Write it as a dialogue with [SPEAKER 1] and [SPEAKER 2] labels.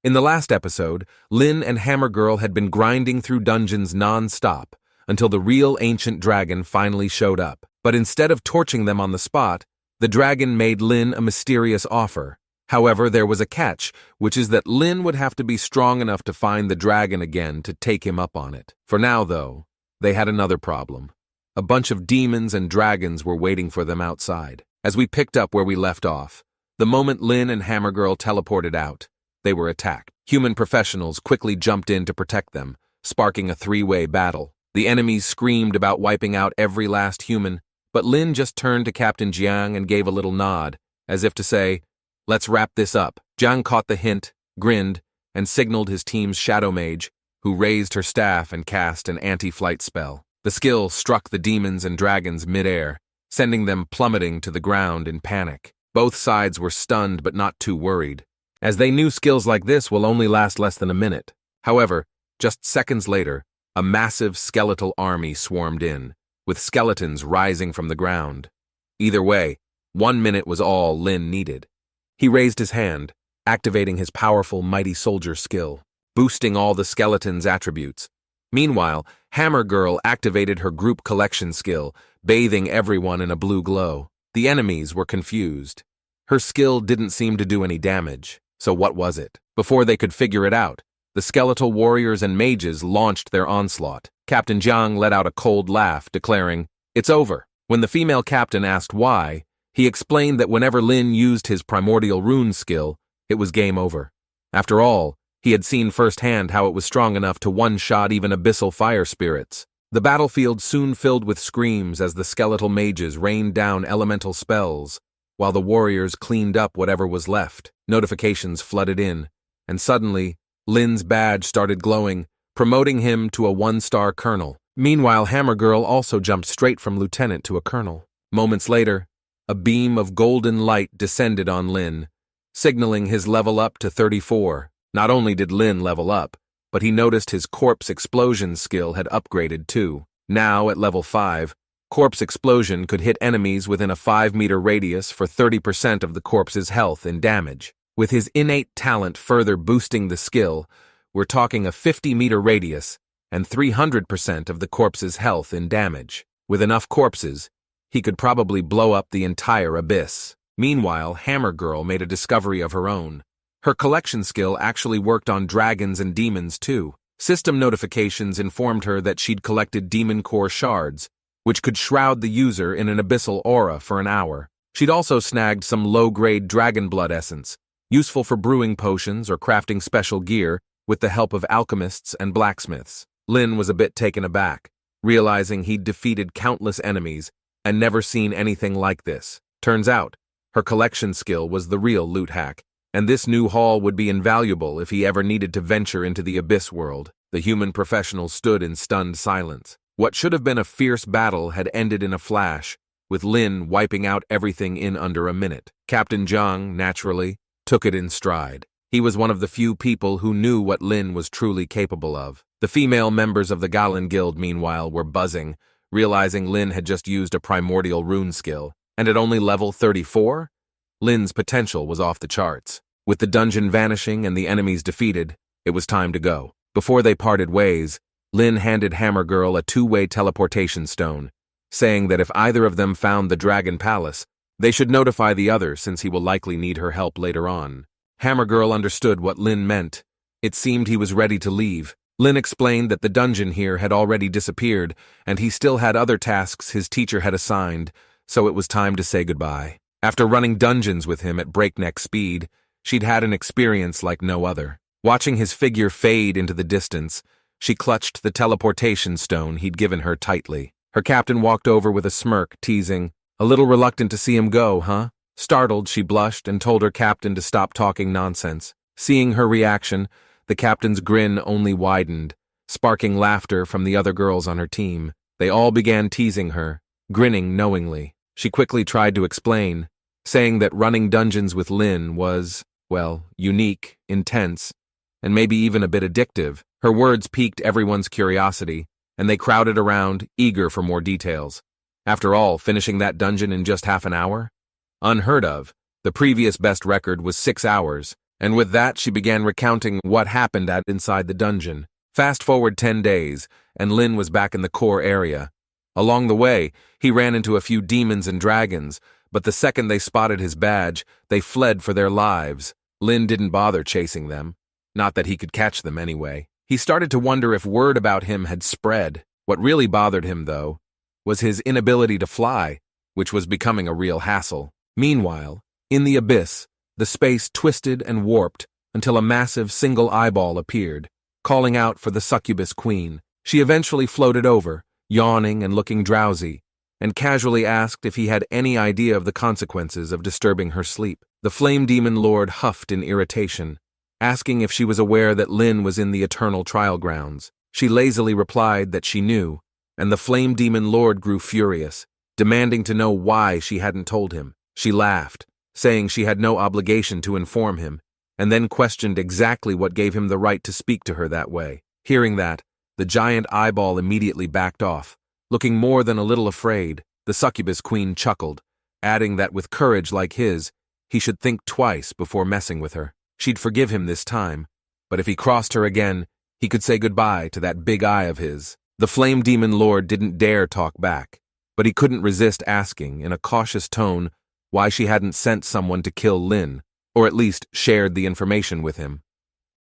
[SPEAKER 1] In the last episode, Lin and Hammer Girl had been grinding through dungeons non-stop until the real ancient dragon finally showed up. But instead of torching them on the spot, the dragon made Lin a mysterious offer. However, there was a catch, which is that Lin would have to be strong enough to find the dragon again to take him up on it. For now, though, they had another problem. A bunch of demons and dragons were waiting for them outside. As we picked up where we left off, the moment Lin and Hammer Girl teleported out, they were attacked. Human professionals quickly jumped in to protect them, sparking a three-way battle. The enemies screamed about wiping out every last human, but Lin just turned to Captain Jiang and gave a little nod, as if to say, "Let's wrap this up." Jiang caught the hint, grinned, and signaled his team's shadow mage, who raised her staff and cast an anti-flight spell. The skill struck the demons and dragons mid-air, sending them plummeting to the ground in panic. Both sides were stunned but not too worried, as they knew skills like this will only last less than a minute. However, just seconds later, a massive skeletal army swarmed in, with skeletons rising from the ground. Either way, 1 minute was all Lin needed. He raised his hand, activating his powerful Mighty Soldier skill, boosting all the skeletons' attributes. Meanwhile, Hammer Girl activated her group collection skill, bathing everyone in a blue glow. The enemies were confused. Her skill didn't seem to do any damage, so what was it? Before they could figure it out, the skeletal warriors and mages launched their onslaught. Captain Jiang let out a cold laugh, declaring, "It's over." When the female captain asked why, he explained that whenever Lin used his primordial rune skill, it was game over. After all, he had seen firsthand how it was strong enough to one-shot even abyssal fire spirits. The battlefield soon filled with screams as the skeletal mages rained down elemental spells, while the warriors cleaned up whatever was left. Notifications flooded in, and suddenly, Lin's badge started glowing, promoting him to a 1-star colonel. Meanwhile, Hammer Girl also jumped straight from lieutenant to a colonel. Moments later, a beam of golden light descended on Lin, signaling his level up to 34. Not only did Lin level up, but he noticed his corpse explosion skill had upgraded too. Now, at level 5, corpse explosion could hit enemies within a 5-meter radius for 30% of the corpse's health and damage. With his innate talent further boosting the skill, we're talking a 50-meter radius and 300% of the corpse's health and damage. With enough corpses, he could probably blow up the entire abyss. Meanwhile, Hammer Girl made a discovery of her own. Her collection skill actually worked on dragons and demons too. System notifications informed her that she'd collected demon core shards, which could shroud the user in an abyssal aura for an hour. She'd also snagged some low-grade dragon blood essence, useful for brewing potions or crafting special gear with the help of alchemists and blacksmiths. Lin was a bit taken aback, realizing he'd defeated countless enemies and never seen anything like this. Turns out, her collection skill was the real loot hack, and this new haul would be invaluable if he ever needed to venture into the abyss world. The human professional stood in stunned silence. What should have been a fierce battle had ended in a flash, with Lin wiping out everything in under a minute. Captain Jiang, naturally, took it in stride. He was one of the few people who knew what Lin was truly capable of. The female members of the Galan Guild, meanwhile, were buzzing, realizing Lin had just used a primordial rune skill, and at only level 34? Lin's potential was off the charts. With the dungeon vanishing and the enemies defeated, it was time to go. Before they parted ways, Lin handed Hammer Girl a 2-way teleportation stone, saying that if either of them found the Dragon Palace, they should notify the other since he will likely need her help later on. Hammer Girl understood what Lin meant. It seemed he was ready to leave. Lin explained that the dungeon here had already disappeared, and he still had other tasks his teacher had assigned, so it was time to say goodbye. After running dungeons with him at breakneck speed, she'd had an experience like no other. Watching his figure fade into the distance, she clutched the teleportation stone he'd given her tightly. Her captain walked over with a smirk, teasing, "A little reluctant to see him go, huh?" Startled, she blushed and told her captain to stop talking nonsense. Seeing her reaction, the captain's grin only widened, sparking laughter from the other girls on her team. They all began teasing her, grinning knowingly. She quickly tried to explain, saying that running dungeons with Lin was, well, unique, intense, and maybe even a bit addictive. Her words piqued everyone's curiosity, and they crowded around, eager for more details. After all, finishing that dungeon in just half an hour? Unheard of. The previous best record was 6 hours, And with that, she began recounting what happened inside the dungeon. Fast forward 10 days, and Lin was back in the core area. Along the way, he ran into a few demons and dragons, but the second they spotted his badge, they fled for their lives. Lin didn't bother chasing them. Not that he could catch them anyway. He started to wonder if word about him had spread. What really bothered him, though, was his inability to fly, which was becoming a real hassle. Meanwhile, in the abyss, the space twisted and warped until a massive single eyeball appeared, calling out for the succubus queen. She eventually floated over, yawning and looking drowsy, and casually asked if he had any idea of the consequences of disturbing her sleep. The flame demon lord huffed in irritation, asking if she was aware that Lin was in the eternal trial grounds. She lazily replied that she knew, and the flame demon lord grew furious, demanding to know why she hadn't told him. She laughed, saying she had no obligation to inform him, and then questioned exactly what gave him the right to speak to her that way. Hearing that, the giant eyeball immediately backed off, looking more than a little afraid. The succubus queen chuckled, adding that with courage like his, he should think twice before messing with her. She'd forgive him this time, but if he crossed her again, he could say goodbye to that big eye of his. The flame demon lord didn't dare talk back, but he couldn't resist asking, in a cautious tone, why she hadn't sent someone to kill Lin, or at least shared the information with him.